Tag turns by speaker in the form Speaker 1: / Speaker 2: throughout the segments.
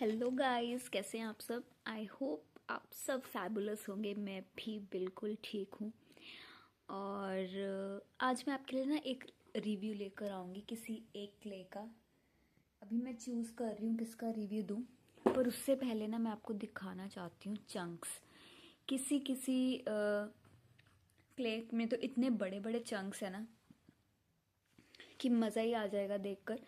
Speaker 1: Hello guys, कैसे हैं आप सब। आई होप आप सब फैबुलस होंगे। मैं भी बिल्कुल ठीक हूँ। और आज मैं आपके लिए ना एक रिव्यू लेकर आऊँगी किसी एक क्ले का। अभी मैं चूज़ कर रही हूँ किसका रिव्यू दूँ, पर उससे पहले ना मैं आपको दिखाना चाहती हूँ चंक्स। किसी किसी क्ले में तो इतने बड़े बड़े चंक्स हैं ना कि मज़ा ही आ जाएगा देखकर।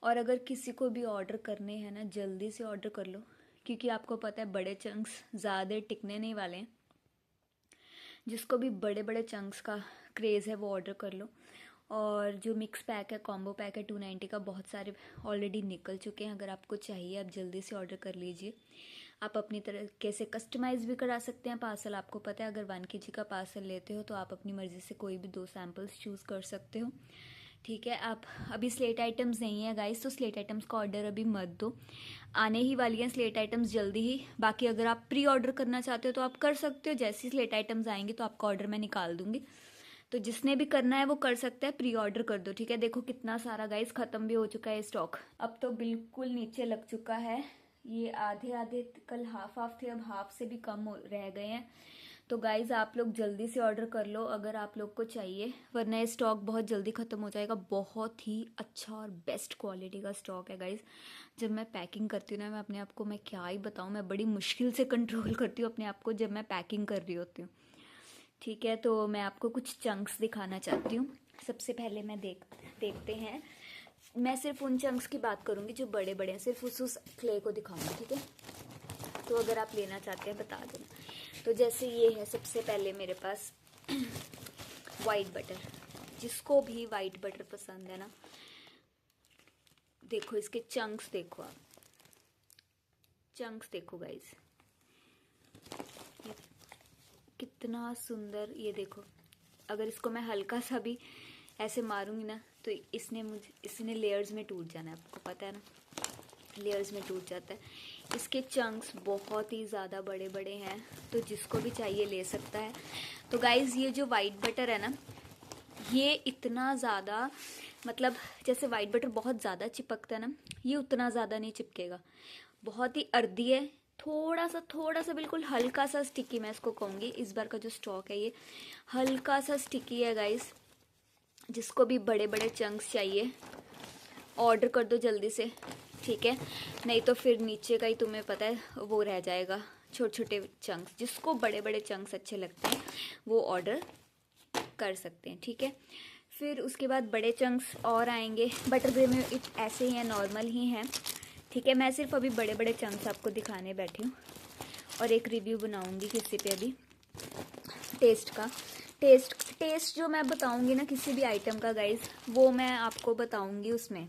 Speaker 1: और अगर किसी को भी ऑर्डर करने हैं ना, जल्दी से ऑर्डर कर लो, क्योंकि आपको पता है बड़े चंक्स ज़्यादा टिकने नहीं वाले हैं। जिसको भी बड़े बड़े चंक्स का क्रेज़ है वो ऑर्डर कर लो। और जो मिक्स पैक है, कॉम्बो पैक है 290 का, बहुत सारे ऑलरेडी निकल चुके हैं। अगर आपको चाहिए आप जल्दी से ऑर्डर कर लीजिए। आप अपनी तरीके से कस्टमाइज़ भी करा सकते हैं पार्सल। आपको पता है अगर 1 kg का पार्सल लेते हो तो आप अपनी मर्ज़ी से कोई भी 2 सैम्पल्स चूज़ कर सकते हो। ठीक है, आप अभी स्लेट आइटम्स नहीं है गाइस, तो स्लेट आइटम्स का ऑर्डर अभी मत दो। आने ही वाली हैं स्लेट आइटम्स जल्दी ही। बाकी अगर आप प्री ऑर्डर करना चाहते हो तो आप कर सकते हो। जैसे ही स्लेट आइटम्स आएंगे तो आपका ऑर्डर मैं निकाल दूंगी। तो जिसने भी करना है वो कर सकता है, प्री ऑर्डर कर दो। ठीक है, देखो कितना सारा गाइस ख़त्म भी हो चुका है स्टॉक। अब तो बिल्कुल नीचे लग चुका है। ये आधे आधे कल हाफ हाफ थे, अब हाफ से भी कम रह गए हैं। तो गाइज आप लोग जल्दी से ऑर्डर कर लो अगर आप लोग को चाहिए, वरना ये स्टॉक बहुत जल्दी ख़त्म हो जाएगा। बहुत ही अच्छा और बेस्ट क्वालिटी का स्टॉक है गाइज। जब मैं पैकिंग करती हूँ ना, मैं अपने आप को, मैं क्या ही बताऊँ, मैं बड़ी मुश्किल से कंट्रोल करती हूँ अपने आप को जब मैं पैकिंग कर रही होती हूँ। ठीक है, तो मैं आपको कुछ चंक्स दिखाना चाहती हूँ। सबसे पहले मैं देखते हैं। मैं सिर्फ उन चंक्स की बात करूँगी जो बड़े बड़े हैं, सिर्फ उस क्ले को दिखाऊंगी। ठीक है, तो अगर आप लेना चाहते हैं बता देना। तो जैसे ये है सबसे पहले मेरे पास वाइट बटर। जिसको भी वाइट बटर पसंद है ना, देखो इसके चंक्स देखो, आप चंक्स देखो गाइस, कितना सुंदर। ये देखो, अगर इसको मैं हल्का सा भी ऐसे मारूंगी ना तो इसने लेयर्स में टूट जाना है। आपको पता है ना, लेयर्स में टूट जाता है। इसके चंक्स बहुत ही ज़्यादा बड़े बड़े हैं, तो जिसको भी चाहिए ले सकता है। तो गाइज़ ये जो वाइट बटर है ना, ये इतना ज़्यादा, मतलब जैसे वाइट बटर बहुत ज़्यादा चिपकता है ना, ये उतना ज़्यादा नहीं चिपकेगा। बहुत ही अर्दी है, थोड़ा सा बिल्कुल हल्का सा स्टिकी, मैं इसको कहूँगी। इस बार का जो स्टॉक है ये हल्का सा स्टिकी है गाइज़। जिसको भी बड़े बड़े चंक्स चाहिए ऑर्डर कर दो जल्दी से। ठीक है, नहीं तो फिर नीचे का ही तुम्हें पता है वो रह जाएगा, छोटे छोटे चंक्स। जिसको बड़े बड़े चंक्स अच्छे लगते हैं वो ऑर्डर कर सकते हैं। ठीक है, फिर उसके बाद बड़े चंक्स और आएंगे। बटर ग्रे में ऐसे ही हैं, नॉर्मल ही हैं। ठीक है, मैं सिर्फ अभी बड़े बड़े चंक्स आपको दिखाने बैठी हूँ और एक रिव्यू बनाऊँगी किसी पे अभी टेस्ट का। टेस्ट जो मैं बताऊँगी ना किसी भी आइटम का गाइज, वो मैं आपको बताऊँगी उसमें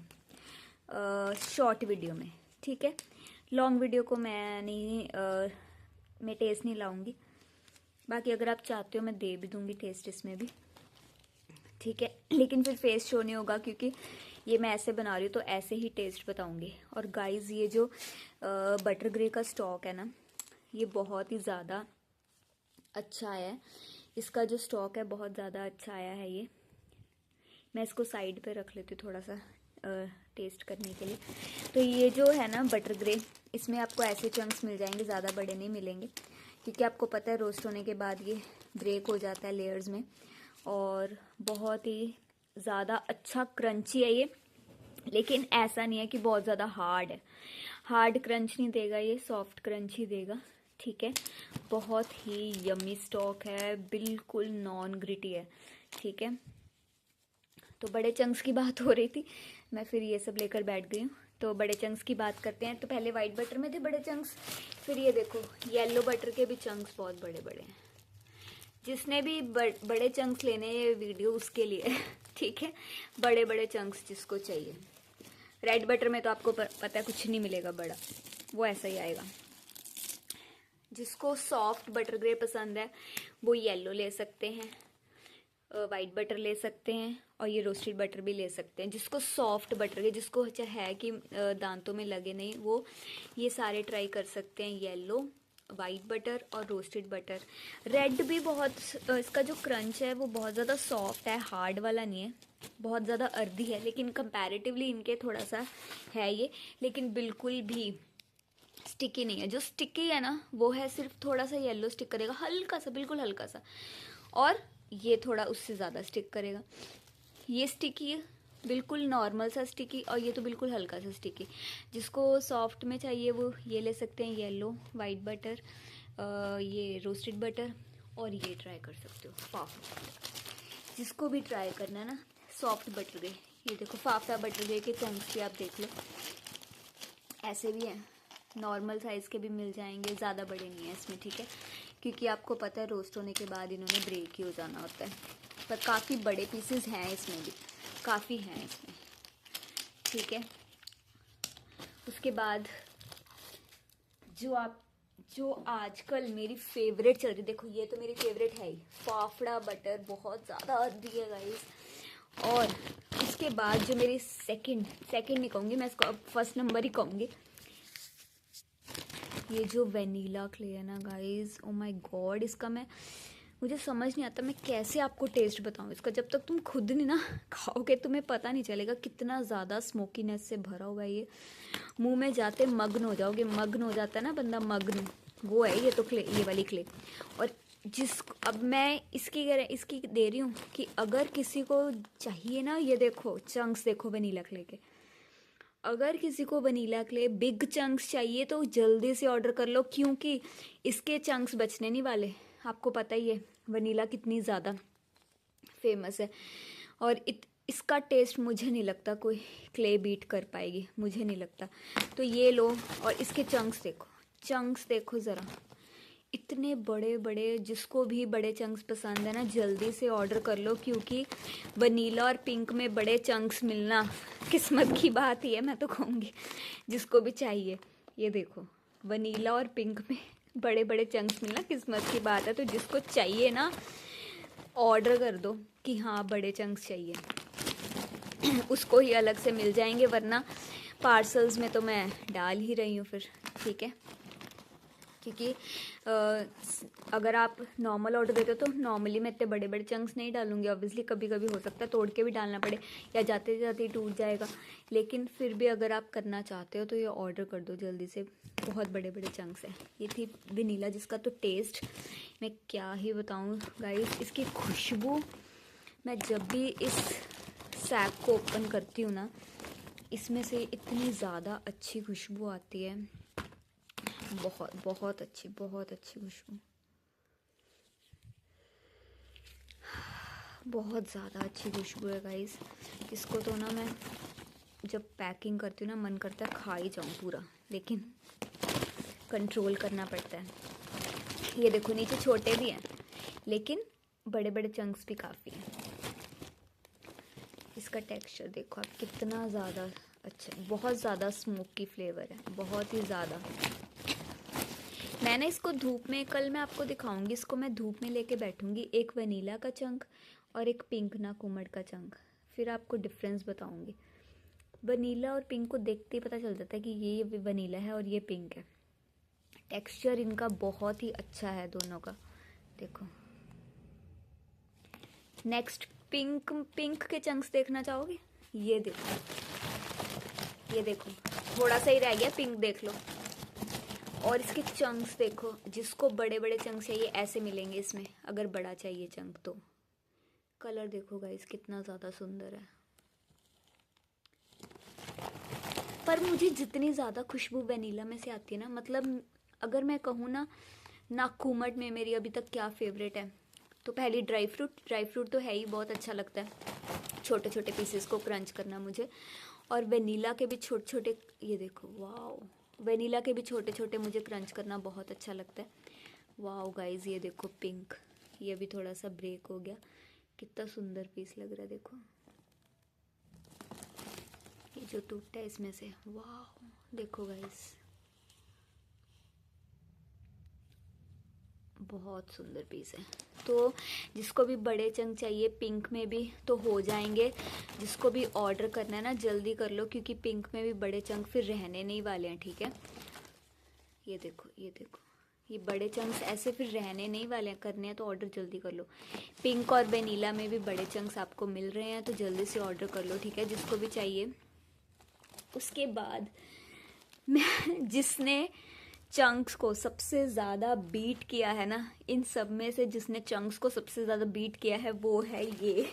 Speaker 1: शॉर्ट वीडियो में। ठीक है, लॉन्ग वीडियो को मैं नहीं मैं टेस्ट नहीं लाऊंगी। बाकी अगर आप चाहते हो मैं दे भी दूंगी टेस्ट इसमें भी। ठीक है, लेकिन फिर फेस शो नहीं होगा, क्योंकि ये मैं ऐसे बना रही हूँ तो ऐसे ही टेस्ट बताऊंगी। और गाइस ये जो बटर ग्रे का स्टॉक है ना, ये बहुत ही ज़्यादा अच्छा आया है। इसका जो स्टॉक है बहुत ज़्यादा अच्छा आया है। ये मैं इसको साइड पे रख लेती हूँ थोड़ा सा टेस्ट करने के लिए। तो ये जो है ना बटर ग्रे, इसमें आपको ऐसे चंक्स मिल जाएंगे, ज़्यादा बड़े नहीं मिलेंगे, क्योंकि आपको पता है रोस्ट होने के बाद ये ब्रेक हो जाता है लेयर्स में। और बहुत ही ज़्यादा अच्छा क्रंची है ये, लेकिन ऐसा नहीं है कि बहुत ज़्यादा हार्ड है। हार्ड क्रंच नहीं देगा ये, सॉफ्ट क्रंच ही देगा। ठीक है, बहुत ही यम्मी स्टॉक है, बिल्कुल नॉन ग्रिटी है। ठीक है, तो बड़े चंक्स की बात हो रही थी, मैं फिर ये सब लेकर बैठ गई हूँ। तो बड़े चंक्स की बात करते हैं। तो पहले वाइट बटर में थे बड़े चंक्स, फिर ये देखो येलो बटर के भी चंक्स बहुत बड़े बड़े हैं। जिसने भी बड़े चंक्स लेने ये वीडियो उसके लिए ठीक है, बड़े बड़े चंक्स जिसको चाहिए। रेड बटर में तो आपको पता है कुछ नहीं मिलेगा बड़ा, वो ऐसा ही आएगा। जिसको सॉफ्ट बटर ग्रे पसंद है वो येलो ले सकते हैं, वाइट बटर ले सकते हैं, और ये रोस्टेड बटर भी ले सकते हैं। जिसको सॉफ्ट बटर के, जिसको अच्छा है कि दांतों में लगे नहीं, वो ये सारे ट्राई कर सकते हैं, येलो, वाइट बटर और रोस्टेड बटर। रेड भी बहुत, इसका जो क्रंच है वो बहुत ज़्यादा सॉफ्ट है, हार्ड वाला नहीं है, बहुत ज़्यादा अर्दी है, लेकिन कंपैरेटिवली इनके थोड़ा सा है ये, लेकिन बिल्कुल भी स्टिकी नहीं है, जो स्टिकी है ना वो है सिर्फ थोड़ा सा येलो स्टिक करेगा, हल्का सा, बिल्कुल हल्का सा, और ये थोड़ा उससे ज़्यादा स्टिक करेगा। ये स्टिकी है, बिल्कुल नॉर्मल सा स्टिकी, और ये तो बिल्कुल हल्का सा स्टिकी। जिसको सॉफ्ट में चाहिए वो ये ले सकते हैं, येलो वाइट बटर, ये रोस्टेड बटर, और ये ट्राई कर सकते हो फाफड़ा। जिसको भी ट्राई करना है ना सॉफ्ट बटर गए, ये देखो फाफड़ा बटर गए के चंक्स भी आप देख लो, ऐसे भी हैं, नॉर्मल साइज़ के भी मिल जाएंगे, ज़्यादा बड़े नहीं है इसमें, ठीक है, क्योंकि आपको पता है रोस्ट होने के बाद इन्होंने ब्रेक ही हो जाना होता है। पर काफ़ी बड़े पीसेस हैं इसमें भी, काफ़ी हैं इसमें, ठीक है। उसके बाद जो आजकल मेरी फेवरेट चल रही, देखो ये तो मेरी फेवरेट है ही, फाफड़ा बटर बहुत ज़्यादा आती है गाइस। और उसके बाद जो मेरी सेकंड नहीं कहूँगी मैं इसको, अब फर्स्ट नंबर ही कहूँगी, ये जो वेनीला क्ले है ना गाइस, ओ माय गॉड, इसका मुझे समझ नहीं आता मैं कैसे आपको टेस्ट बताऊं इसका। जब तक तुम खुद नहीं ना खाओगे तुम्हें पता नहीं चलेगा कितना ज़्यादा स्मोकीनेस से भरा हुआ है ये। मुंह में जाते मग्न हो जाओगे, मग्न हो जाता है ना बंदा, मग्न, वो है ये तो क्ले, ये वाली क्ले। और अब मैं इसकी दे रही हूँ कि अगर किसी को चाहिए ना, ये देखो चंक्स देखो वनीला क्ले के, अगर किसी को वनीला क्ले बिग चंक्स चाहिए तो जल्दी से ऑर्डर कर लो, क्योंकि इसके चंक्स बचने नहीं वाले। आपको पता ही है वनीला कितनी ज़्यादा फेमस है, और इसका टेस्ट मुझे नहीं लगता कोई क्ले बीट कर पाएगी, मुझे नहीं लगता। तो ये लो, और इसके चंक्स देखो ज़रा, इतने बड़े बड़े। जिसको भी बड़े चंक्स पसंद है ना जल्दी से ऑर्डर कर लो, क्योंकि वनीला और पिंक में बड़े चंक्स मिलना किस्मत की बात ही है, मैं तो कहूँगी। जिसको भी चाहिए, ये देखो वनीला और पिंक में बड़े बड़े चंक्स मिलना किस्मत की बात है। तो जिसको चाहिए ना ऑर्डर कर दो कि हाँ बड़े चंक्स चाहिए, उसको ही अलग से मिल जाएंगे, वरना पार्सल्स में तो मैं डाल ही रही हूँ फिर, ठीक है। क्योंकि अगर आप नॉर्मल ऑर्डर देते हो तो नॉर्मली मैं इतने बड़े बड़े चंक्स नहीं डालूंगी, ऑब्वियसली कभी कभी हो सकता है तोड़ के भी डालना पड़े, या जाते जाते ही टूट जाएगा। लेकिन फिर भी अगर आप करना चाहते हो तो ये ऑर्डर कर दो जल्दी से, बहुत बड़े बड़े चंक्स हैं। ये थी वनीला, जिसका तो टेस्ट मैं क्या ही बताऊँ गाइस, इसकी खुशबू, मैं जब भी इस सैक को ओपन करती हूँ ना, इसमें से इतनी ज़्यादा अच्छी खुशबू आती है, बहुत बहुत अच्छी खुशबू, बहुत ज़्यादा अच्छी खुशबू है गाइस। इसको तो ना मैं जब पैकिंग करती हूँ ना मन करता है खा ही जाऊँ पूरा, लेकिन कंट्रोल करना पड़ता है। ये देखो नीचे छोटे भी हैं लेकिन बड़े बड़े चंक्स भी काफ़ी हैं। इसका टेक्सचर देखो आप, कितना ज़्यादा अच्छा, बहुत ज़्यादा स्मोकी फ्लेवर है, बहुत ही ज़्यादा। मैंने इसको धूप में, कल मैं आपको दिखाऊंगी, इसको मैं धूप में लेके बैठूंगी, एक वनीला का चंक और एक पिंक ना कुमड़ का चंक, फिर आपको डिफरेंस बताऊंगी। वनीला और पिंक को देखते ही पता चल जाता है कि ये वनीला है और ये पिंक है। टेक्सचर इनका बहुत ही अच्छा है दोनों का, देखो। नेक्स्ट पिंक के चंक्स देखना चाहोगे? ये देखो थोड़ा सा ही रह गया, पिंक देख लो। और इसके चंक्स देखो, जिसको बड़े बड़े चंक्स चाहिए ऐसे मिलेंगे इसमें, अगर बड़ा चाहिए चंक तो। कलर देखो गाइस कितना ज़्यादा सुंदर है। पर मुझे जितनी ज़्यादा खुशबू वनीला में से आती है ना, मतलब अगर मैं कहूँ ना नाकुमट में मेरी अभी तक क्या फेवरेट है, तो पहली ड्राई फ्रूट तो है ही, बहुत अच्छा लगता है छोटे छोटे पीसेस को क्रंच करना मुझे। और वनीला के भी छोटे छोटे, ये देखो वाओ, वनीला के भी छोटे छोटे मुझे क्रंच करना बहुत अच्छा लगता है। वाओ गाइस, ये देखो पिंक, ये भी थोड़ा सा ब्रेक हो गया, कितना सुंदर पीस लग रहा है। देखो ये जो टूटता है इसमें से, वाओ देखो गाइस, बहुत सुंदर पीस है। तो जिसको भी बड़े चंक चाहिए पिंक में भी तो हो जाएंगे। जिसको भी ऑर्डर करना है ना जल्दी कर लो, क्योंकि पिंक में भी बड़े चंक फिर रहने नहीं वाले हैं, ठीक है। ये देखो ये बड़े चंक्स ऐसे फिर रहने नहीं वाले हैं, करने हैं तो ऑर्डर जल्दी कर लो। पिंक और वेनीला में भी बड़े चंक्स आपको मिल रहे हैं, तो जल्दी से ऑर्डर कर लो, ठीक है, जिसको भी चाहिए। उसके बाद मैं जिसने चंक्स को सबसे ज़्यादा बीट किया है ना, इन सब में से जिसने चंक्स को सबसे ज़्यादा बीट किया है वो है ये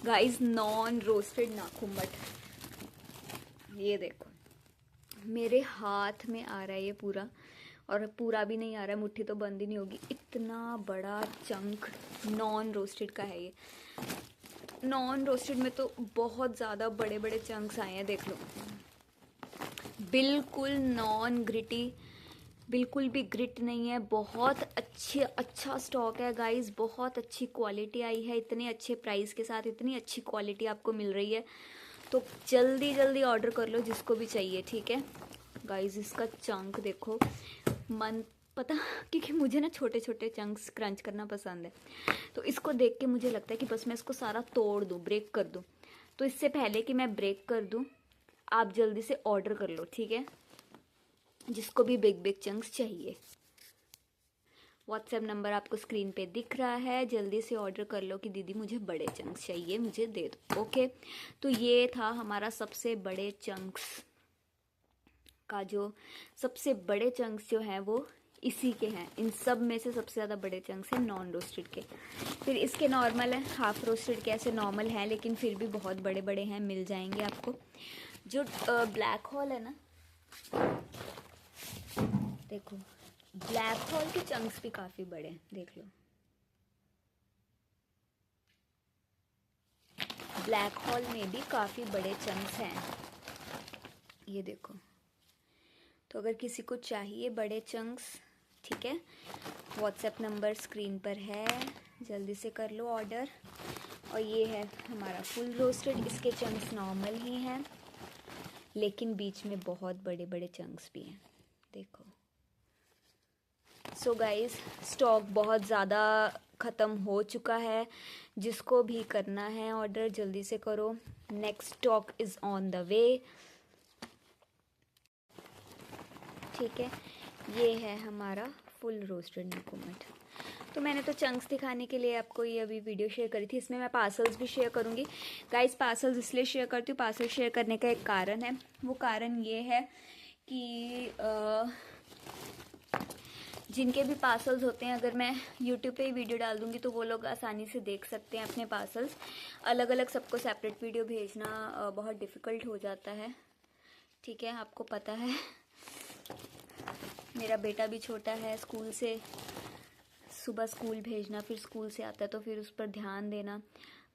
Speaker 1: गाइस, नॉन रोस्टेड नाखूमठ। ये देखो मेरे हाथ में आ रहा है ये पूरा, और पूरा भी नहीं आ रहा है, मुट्ठी तो बंद ही नहीं होगी, इतना बड़ा चंक नॉन रोस्टेड का है ये। नॉन रोस्टेड में तो बहुत ज़्यादा बड़े बड़े चंक्स आए हैं, देख लो। बिल्कुल नॉन ग्रिटी, बिल्कुल भी ग्रिट नहीं है, बहुत अच्छा स्टॉक है गाइस, बहुत अच्छी क्वालिटी आई है, इतने अच्छे प्राइस के साथ इतनी अच्छी क्वालिटी आपको मिल रही है, तो जल्दी जल्दी ऑर्डर कर लो जिसको भी चाहिए, ठीक है गाइस। इसका चंक देखो, मन पता, क्योंकि मुझे ना छोटे छोटे चंक्स क्रंच करना पसंद है, तो इसको देख के मुझे लगता है कि बस मैं इसको सारा तोड़ दूँ, ब्रेक कर दूँ। तो इससे पहले कि मैं ब्रेक कर दूँ, आप जल्दी से ऑर्डर कर लो, ठीक है, जिसको भी बिग बिग चंक्स चाहिए। व्हाट्सएप नंबर आपको स्क्रीन पे दिख रहा है, जल्दी से ऑर्डर कर लो कि दीदी मुझे बड़े चंक्स चाहिए, मुझे दे दो, ओके। तो ये था हमारा सबसे बड़े चंक्स का, जो सबसे बड़े चंक्स जो हैं वो इसी के हैं, इन सब में से सबसे ज़्यादा बड़े चंक्स हैं नॉन रोस्टेड के। फिर इसके नॉर्मल है, हाफ रोस्टेड के ऐसे नॉर्मल हैं, लेकिन फिर भी बहुत बड़े बड़े हैं, मिल जाएंगे आपको। जो ब्लैक होल है ना, देखो ब्लैक होल के चंक्स भी काफ़ी बड़े हैं, देख लो। ब्लैक होल में भी काफ़ी बड़े चंक्स हैं, ये देखो। तो अगर किसी को चाहिए बड़े चंक्स, ठीक है, व्हाट्सएप नंबर स्क्रीन पर है, जल्दी से कर लो ऑर्डर। और ये है हमारा फुल रोस्टेड, इसके चंक्स नॉर्मल ही हैं, लेकिन बीच में बहुत बड़े बड़े चंक्स भी हैं, देखो। सो गाइस, स्टॉक बहुत ज़्यादा ख़त्म हो चुका है, जिसको भी करना है ऑर्डर जल्दी से करो, next stock is on the way, ठीक है। ये है हमारा फुल रोस्टेड नाखूमठ। तो मैंने तो चंक्स दिखाने के लिए आपको ये अभी वीडियो शेयर करी थी, इसमें मैं पार्सल्स भी शेयर करूँगी गाइस। पार्सल्स इसलिए शेयर करती हूँ, पार्सल शेयर करने का एक कारण है, वो कारण ये है कि जिनके भी पार्सल्स होते हैं, अगर मैं यूट्यूब पे ही वीडियो डाल दूँगी तो वो लोग आसानी से देख सकते हैं अपने पार्सल्स। अलग अलग सबको सेपरेट वीडियो भेजना बहुत डिफ़िकल्ट हो जाता है, ठीक है, आपको पता है। मेरा बेटा भी छोटा है, स्कूल से सुबह स्कूल भेजना, फिर स्कूल से आता है तो फिर उस पर ध्यान देना,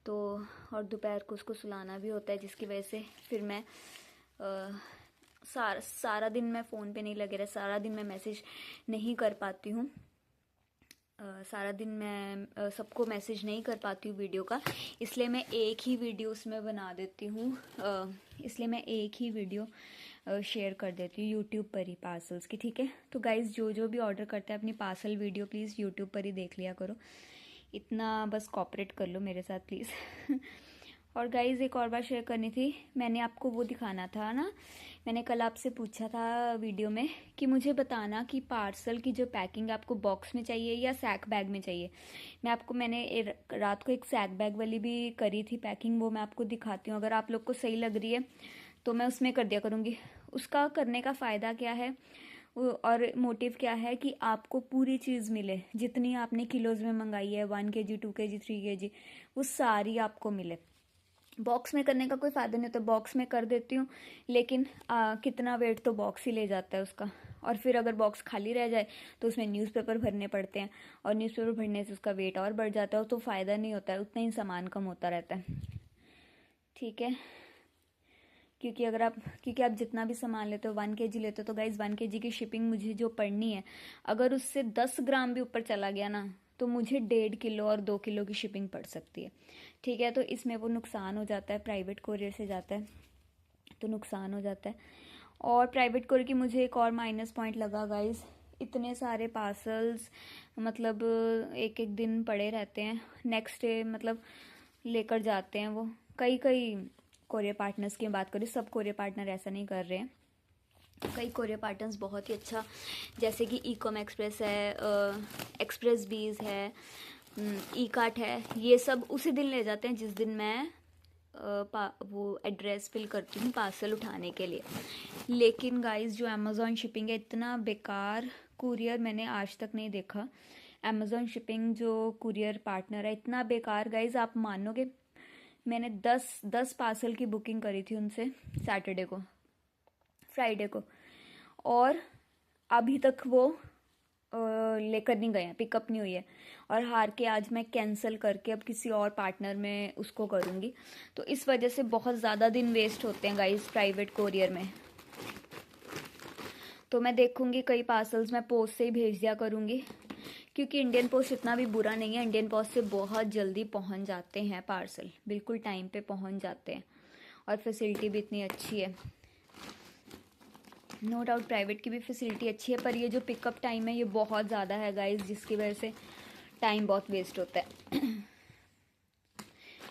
Speaker 1: तो और दोपहर को उसको सुलाना भी होता है, जिसकी वजह से फिर मैं सारा दिन मैं फ़ोन पे नहीं लगे रहा, सारा दिन मैं मैसेज नहीं कर पाती हूँ, सारा दिन मैं सबको मैसेज नहीं कर पाती हूँ वीडियो का, इसलिए मैं एक ही वीडियो उसमें बना देती हूँ, इसलिए मैं एक ही वीडियो शेयर कर देती हूँ यूट्यूब पर ही पार्सल्स की, ठीक है। तो गाइज़, जो जो भी ऑर्डर करता है अपनी पार्सल वीडियो प्लीज़ यूट्यूब पर ही देख लिया करो, इतना बस कॉपरेट कर लो मेरे साथ प्लीज़। और गाइज़, एक और बात शेयर करनी थी, मैंने आपको वो दिखाना था ना, मैंने कल आपसे पूछा था वीडियो में कि मुझे बताना कि पार्सल की जो पैकिंग आपको बॉक्स में चाहिए या सैक बैग में चाहिए। मैंने रात को एक सैक बैग वाली भी करी थी पैकिंग, वो मैं आपको दिखाती हूँ, अगर आप लोग को सही लग रही है तो मैं उसमें कर दिया करूँगी। उसका करने का फ़ायदा क्या है और मोटिव क्या है कि आपको पूरी चीज़ मिले, जितनी आपने किलोज़ में मंगाई है, 1 kg 2 kg 3 kg, वो सारी आपको मिले। बॉक्स में करने का कोई फ़ायदा नहीं होता, बॉक्स में कर देती हूँ, लेकिन कितना वेट तो बॉक्स ही ले जाता है उसका, और फिर अगर बॉक्स खाली रह जाए तो उसमें न्यूज़पेपर भरने पड़ते हैं, और न्यूज़पेपर भरने से उसका वेट और बढ़ जाता है, तो फ़ायदा नहीं होता है, उतना ही सामान कम होता रहता है, ठीक है। क्योंकि आप जितना भी सामान लेते हो, 1 kg लेते हो, तो गाइज 1 kg की शिपिंग मुझे जो पड़नी है, अगर उससे 10 ग्राम भी ऊपर चला गया ना, तो मुझे 1.5 किलो और 2 किलो की शिपिंग पड़ सकती है, ठीक है। तो इसमें वो नुकसान हो जाता है, प्राइवेट कोरियर से जाता है तो नुकसान हो जाता है। और प्राइवेट कोरियर की मुझे एक और माइनस पॉइंट लगा गाइज, इतने सारे पार्सल्स मतलब एक एक दिन पड़े रहते हैं, नेक्स्ट डे मतलब लेकर जाते हैं वो। कई कोरियर पार्टनर्स की बात करें, सब कोरियर पार्टनर ऐसा नहीं कर रहे हैं, कई कोरियर पार्टनर्स बहुत ही अच्छा, जैसे कि ई-कॉम एक्सप्रेस है, एक्सप्रेस बीज है, ई कार्ट है, ये सब उसी दिन ले जाते हैं जिस दिन मैं वो एड्रेस फिल करती हूँ पार्सल उठाने के लिए। लेकिन गाइस जो अमेज़ॉन शिपिंग है, इतना बेकार कुरियर मैंने आज तक नहीं देखा। अमेज़ॉन शिपिंग जो कुरियर पार्टनर है इतना बेकार गाइस, आप मानोगे मैंने 10 पार्सल की बुकिंग करी थी उनसे फ्राइडे को, और अभी तक वो लेकर नहीं गए हैं, पिकअप नहीं हुई है। और हार के आज मैं कैंसिल करके अब किसी और पार्टनर में उसको करूँगी। तो इस वजह से बहुत ज़्यादा दिन वेस्ट होते हैं गाइस प्राइवेट कोरियर में। तो मैं देखूँगी कई पार्सल्स मैं पोस्ट से ही भेज दिया करूँगी, क्योंकि इंडियन पोस्ट इतना भी बुरा नहीं है। इंडियन पोस्ट से बहुत जल्दी पहुँच जाते हैं पार्सल, बिल्कुल टाइम पे पहुँच जाते हैं, और फैसिलिटी भी इतनी अच्छी है। नो डाउट प्राइवेट की भी फैसिलिटी अच्छी है, पर ये जो पिकअप टाइम है ये बहुत ज़्यादा है गाइस, जिसकी वजह से टाइम बहुत वेस्ट होता है।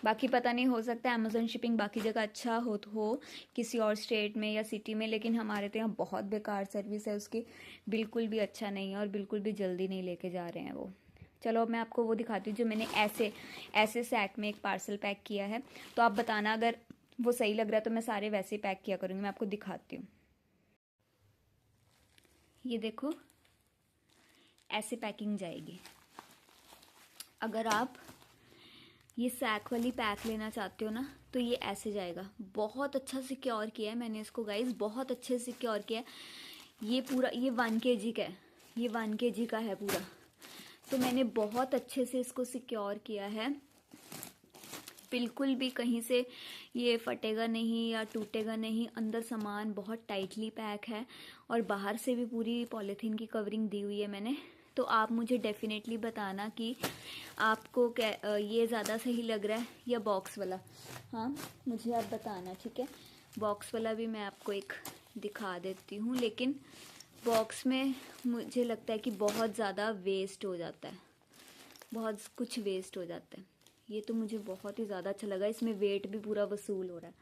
Speaker 1: बाकी पता नहीं, हो सकता है अमेज़ॉन शिपिंग बाकी जगह अच्छा हो किसी और स्टेट में या सिटी में, लेकिन हमारे तो यहाँ बहुत बेकार सर्विस है उसकी, बिल्कुल भी अच्छा नहीं है और बिल्कुल भी जल्दी नहीं लेके जा रहे हैं वो। चलो अब मैं आपको वो दिखाती हूँ जो मैंने ऐसे सैक में एक पार्सल पैक किया है। तो आप बताना अगर वो सही लग रहा है तो मैं सारे वैसे ही पैक किया करूँगी। मैं आपको दिखाती हूँ, ये देखो ऐसे पैकिंग जाएगी। अगर आप ये सैक वाली पैक लेना चाहते हो ना तो ये ऐसे जाएगा। बहुत अच्छा सिक्योर किया है मैंने इसको गाइस, बहुत अच्छे से सिक्योर किया है। ये पूरा ये 1 kg का है, ये 1 kg का है पूरा। तो मैंने बहुत अच्छे से इसको सिक्योर किया है, बिल्कुल भी कहीं से ये फटेगा नहीं या टूटेगा नहीं। अंदर सामान बहुत टाइटली पैक है और बाहर से भी पूरी पॉलीथीन की कवरिंग दी हुई है मैंने। तो आप मुझे डेफिनेटली बताना कि आपको क्या ये ज़्यादा सही लग रहा है या बॉक्स वाला। हाँ मुझे आप बताना, ठीक है। बॉक्स वाला भी मैं आपको एक दिखा देती हूँ, लेकिन बॉक्स में मुझे लगता है कि बहुत ज़्यादा वेस्ट हो जाता है, बहुत कुछ वेस्ट हो जाता है। ये तो मुझे बहुत ही ज़्यादा अच्छा लगा, इसमें वेट भी पूरा वसूल हो रहा है,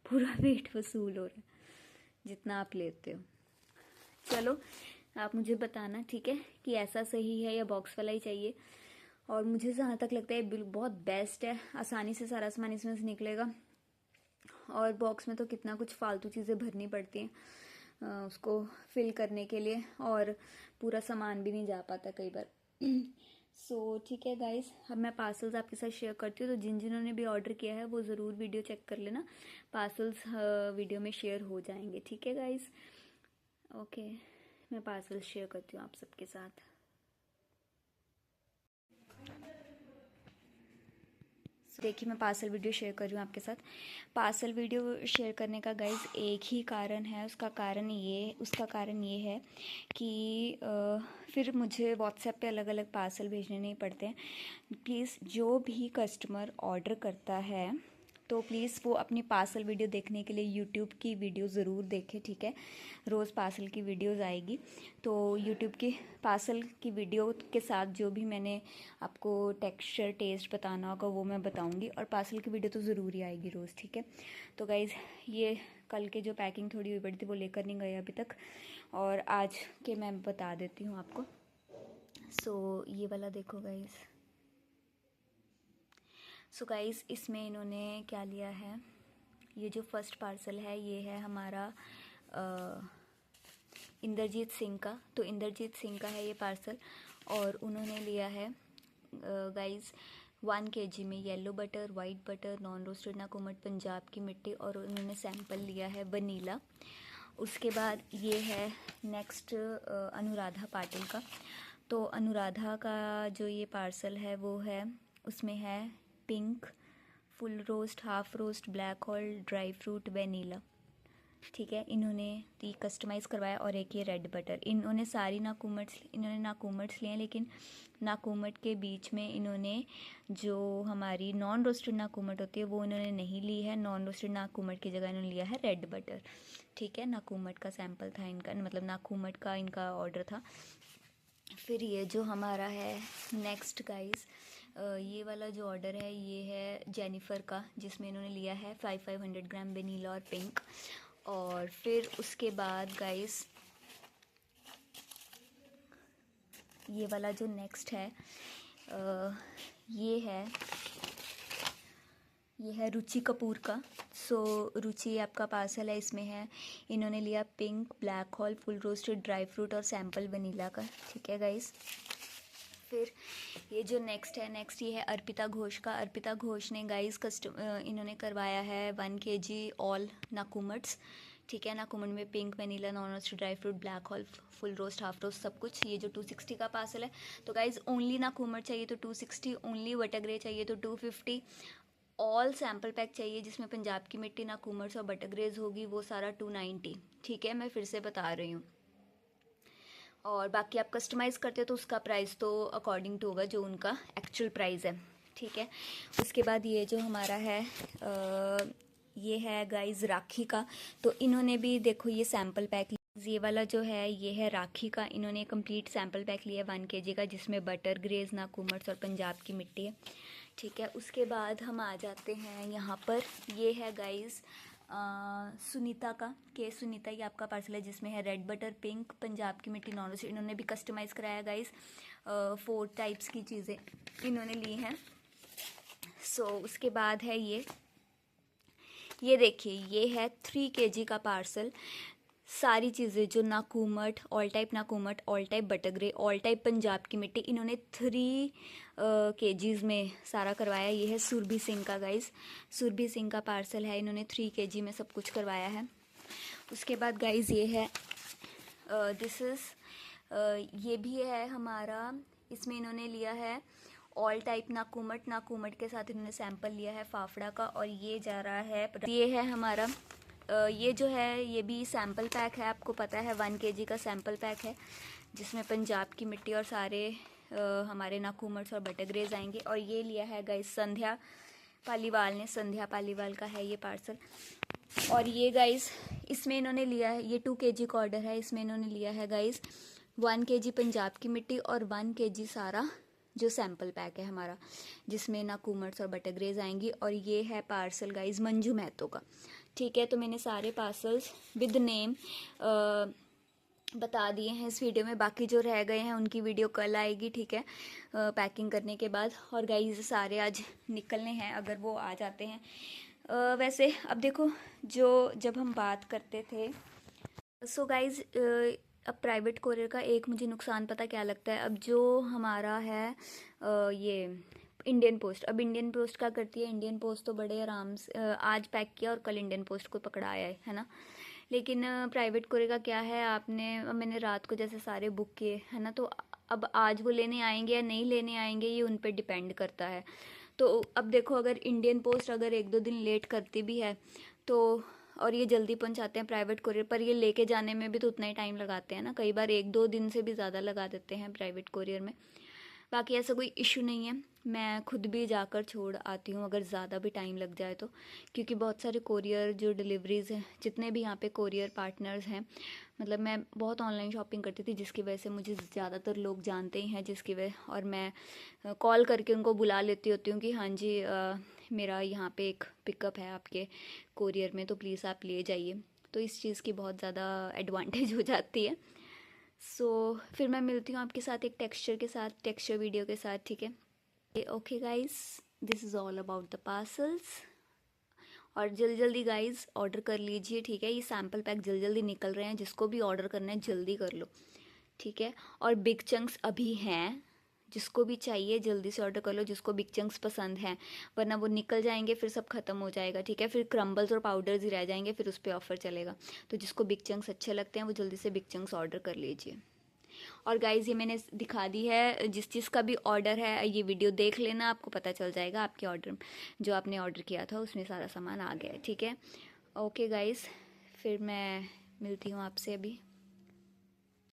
Speaker 1: पूरा वेट वसूल हो रहा है जितना आप लेते हो। चलो आप मुझे बताना, ठीक है, कि ऐसा सही है या बॉक्स वाला ही चाहिए। और मुझे जहाँ तक लगता है बिल बहुत बेस्ट है, आसानी से सारा सामान इसमें से निकलेगा। और बॉक्स में तो कितना कुछ फालतू चीज़ें भरनी पड़ती हैं उसको फिल करने के लिए, और पूरा सामान भी नहीं जा पाता कई बार। सो ठीक है गाइस, अब मैं पार्सल्स आपके साथ शेयर करती हूँ। तो जिन्होंने भी ऑर्डर किया है वो ज़रूर वीडियो चेक कर लेना, पार्सल्स वीडियो में शेयर हो जाएंगे, ठीक है गाइस। ओके, मैं पार्सल शेयर करती हूँ आप सबके साथ। देखिए मैं पार्सल वीडियो शेयर कर रही हूँ आपके साथ। पार्सल वीडियो शेयर करने का गाइस एक ही कारण है, उसका कारण ये है कि फिर मुझे व्हाट्सएप पे अलग अलग पार्सल भेजने नहीं पड़ते हैं। प्लीज़ जो भी कस्टमर ऑर्डर करता है तो प्लीज़ वो अपनी पार्सल वीडियो देखने के लिए यूट्यूब की वीडियो ज़रूर देखें, ठीक है। रोज़ पार्सल की वीडियोस आएगी, तो यूट्यूब की पार्सल की वीडियो के साथ जो भी मैंने आपको टेक्सचर टेस्ट बताना होगा वो मैं बताऊंगी, और पार्सल की वीडियो तो ज़रूर ही आएगी रोज़, ठीक है। तो गाइज़ ये कल के जो पैकिंग थोड़ी हुई पड़ी थी वो लेकर नहीं गए अभी तक, और आज के मैं बता देती हूँ आपको। सो ये वाला देखो गाइज़। सो गाइज़ इसमें इन्होंने क्या लिया है, ये जो फर्स्ट पार्सल है ये है हमारा इंद्रजीत सिंह का। तो इंद्रजीत सिंह का है ये पार्सल, और उन्होंने लिया है गाइज़ 1 kg में yellow butter, white butter, non roasted नाकुमट, पंजाब की मिट्टी, और उन्होंने सैंपल लिया है वनीला। उसके बाद ये है नेक्स्ट अनुराधा पाटिल का। तो अनुराधा का जो ये पार्सल है वो है, उसमें है pink, full roast, half roast, black hole, dry fruit, vanilla, ठीक है। इन्होंने ती कस्टमाइज़ करवाया, और एक ये रेड बटर। इन्होंने नाकुमट्स लिए हैं, लेकिन नाकुमट के बीच में इन्होंने जो हमारी नॉन रोस्टेड नाकुमट होती है वो इन्होंने नहीं ली है। नॉन रोस्टेड नाकुमट की जगह इन्होंने लिया है रेड बटर, ठीक है। नाकुमट का सैंपल था इनका, मतलब नाकुमट का इनका ऑर्डर था। फिर ये जो हमारा है नेक्स्ट गाइस, ये वाला जो ऑर्डर है ये है जेनिफर का, जिसमें इन्होंने लिया है 500 ग्राम वेनीला और पिंक। और फिर उसके बाद गाइस ये वाला जो नेक्स्ट है ये है ये है रुचि कपूर का। सो रुचि आपका पार्सल है, इसमें है, इन्होंने लिया pink, black hole, full roasted dry fruit और सैम्पल वनीला का। ठीक है गाइस। फिर ये जो नेक्स्ट ये है अर्पिता घोष का। अर्पिता घोष ने गाइस इन्होंने करवाया है 1 kg ऑल नाकुमट्स। ठीक है, नाकुमट में pink, vanilla, non roasted dry fruit, black hole, full roast, half roast, सब कुछ। ये जो 260 का पार्सल है। तो गाइज ओनली नाकुमट चाहिए तो 260, ओनली बटरग्रे चाहिए तो 250, ऑल सैम्पल पैक चाहिए जिसमें पंजाब की मिट्टी, नाकुमट्स और बटरग्रेज होगी, वो सारा 290। ठीक है, मैं फिर से बता रही हूँ। और बाकी आप कस्टमाइज़ करते हो तो उसका प्राइस तो अकॉर्डिंग टू होगा जो उनका एक्चुअल प्राइस है। ठीक है, उसके बाद ये जो हमारा है ये है गाइस राखी का। तो इन्होंने भी देखो ये सैम्पल पैक, ये वाला जो है ये है राखी का। इन्होंने कंप्लीट सैम्पल पैक लिया 1 kg का, जिसमें बटर ग्रेज, नाकुमट्स और पंजाब की मिट्टी है। ठीक है, उसके बाद हम आ जाते हैं यहाँ पर, ये है गाइस सुनीता का, के सुनीता, ये आपका पार्सल है जिसमें है रेड बटर, पिंक, पंजाब की मिट्टी, नॉन रोस्टेड। इन्होंने भी कस्टमाइज़ कराया गाइस, 4 टाइप्स की चीज़ें इन्होंने ली हैं। सो उसके बाद है ये देखिए, ये है 3 kg का पार्सल। सारी चीज़ें जो नाकुमट, ऑल टाइप नाकुमट, ऑल टाइप बटरग्रे, ऑल टाइप पंजाब की मिट्टी, इन्होंने 3 kgs में सारा करवाया। ये है सुरभि सिंह का गाइस, सुरभि सिंह का पार्सल है, इन्होंने 3 kg में सब कुछ करवाया है। उसके बाद गाइस ये है दिस इज़ ये भी है हमारा, इसमें इन्होंने लिया है ऑल टाइप नाकुमट, नाकुमट के साथ इन्होंने सैंपल लिया है फाफड़ा का, और ये जा रहा है, ये है हमारा ये जो है ये भी सैम्पल पैक है, आपको पता है 1 kg का सैम्पल पैक है जिसमें पंजाब की मिट्टी और सारे हमारे नाकुमट्स और बटरग्रेज आएंगे। और ये लिया है गाइस संध्या पालीवाल ने, संध्या पालीवाल का है ये पार्सल। और ये गाइस इसमें इन्होंने लिया है, ये 2 kg का ऑर्डर है, इसमें इन्होंने लिया है गाइस 1 kg पंजाब की मिट्टी और 1 kg सारा जो सैम्पल पैक है हमारा, जिसमें नाकुमट्स और बटरग्रेज आएंगी। और ये है पार्सल गाइस मंजू महतो का। ठीक है, तो मैंने सारे पार्सल्स विद नेम बता दिए हैं इस वीडियो में, बाकी जो रह गए हैं उनकी वीडियो कल आएगी। ठीक है, पैकिंग करने के बाद। और गाइस सारे आज निकलने हैं अगर वो आ जाते हैं। वैसे अब देखो, जब हम बात करते थे, सो गाइस अब प्राइवेट कोरियर का एक मुझे नुकसान पता क्या लगता है, अब जो हमारा है ये इंडियन पोस्ट, अब इंडियन पोस्ट क्या करती है, इंडियन पोस्ट तो बड़े आराम से आज पैक किया और कल इंडियन पोस्ट को पकड़ाया है ना। लेकिन प्राइवेट कोरियर का क्या है, मैंने रात को जैसे सारे बुक किए है ना, तो अब आज वो लेने आएंगे या नहीं लेने आएंगे ये उन पर डिपेंड करता है। तो अब देखो, अगर इंडियन पोस्ट अगर 1-2 दिन लेट करती भी है तो, और ये जल्दी पहुंचाते हैं प्राइवेट कोरियर, पर ये लेके जाने में भी तो उतना ही टाइम लगाते हैं ना, कई बार 1-2 दिन से भी ज़्यादा लगा देते हैं प्राइवेट कोरियर में। बाकी ऐसा कोई इशू नहीं है, मैं खुद भी जाकर छोड़ आती हूँ अगर ज़्यादा भी टाइम लग जाए तो, क्योंकि बहुत सारे कोरियर जो डिलीवरीज़ हैं, जितने भी यहाँ पे कोरियर पार्टनर्स हैं, मतलब मैं बहुत ऑनलाइन शॉपिंग करती थी जिसकी वजह से मुझे ज़्यादातर लोग जानते ही हैं, जिसकी वजह, और मैं कॉल करके उनको बुला लेती होती हूँ कि हाँ जी मेरा यहाँ पे एक पिकअप है आपके कोरियर में, तो प्लीज़ आप ले जाइए। तो इस चीज़ की बहुत ज़्यादा एडवांटेज हो जाती है। सो फिर मैं मिलती हूँ आपके साथ एक टेक्सचर वीडियो के साथ। ठीक है, okay guys, this is all about the parcels. और जल्दी जल्दी गाइस ऑर्डर कर लीजिए। ठीक है, ये सैम्पल पैक जल्दी जल्दी निकल रहे हैं, जिसको भी ऑर्डर करना है जल्दी कर लो। ठीक है, और बिग चंक्स अभी हैं, जिसको भी चाहिए जल्दी से ऑर्डर कर लो, जिसको बिग चंक्स पसंद हैं, वरना वो निकल जाएंगे, फिर सब खत्म हो जाएगा। ठीक है, फिर क्रम्बल्स और पाउडर्स ही रह जाएंगे, फिर उस पर ऑफर चलेगा। तो जिसको बिग चंक्स अच्छे लगते हैं वो जल्दी से बिग चंक्स ऑर्डर कर लीजिए। और गाइज़ ये मैंने दिखा दी है, जिस चीज़ का भी ऑर्डर है ये वीडियो देख लेना, आपको पता चल जाएगा आपके ऑर्डर जो आपने ऑर्डर किया था उसमें सारा सामान आ गया है। ठीक है, ओके गाइज़, फिर मैं मिलती हूँ आपसे अभी।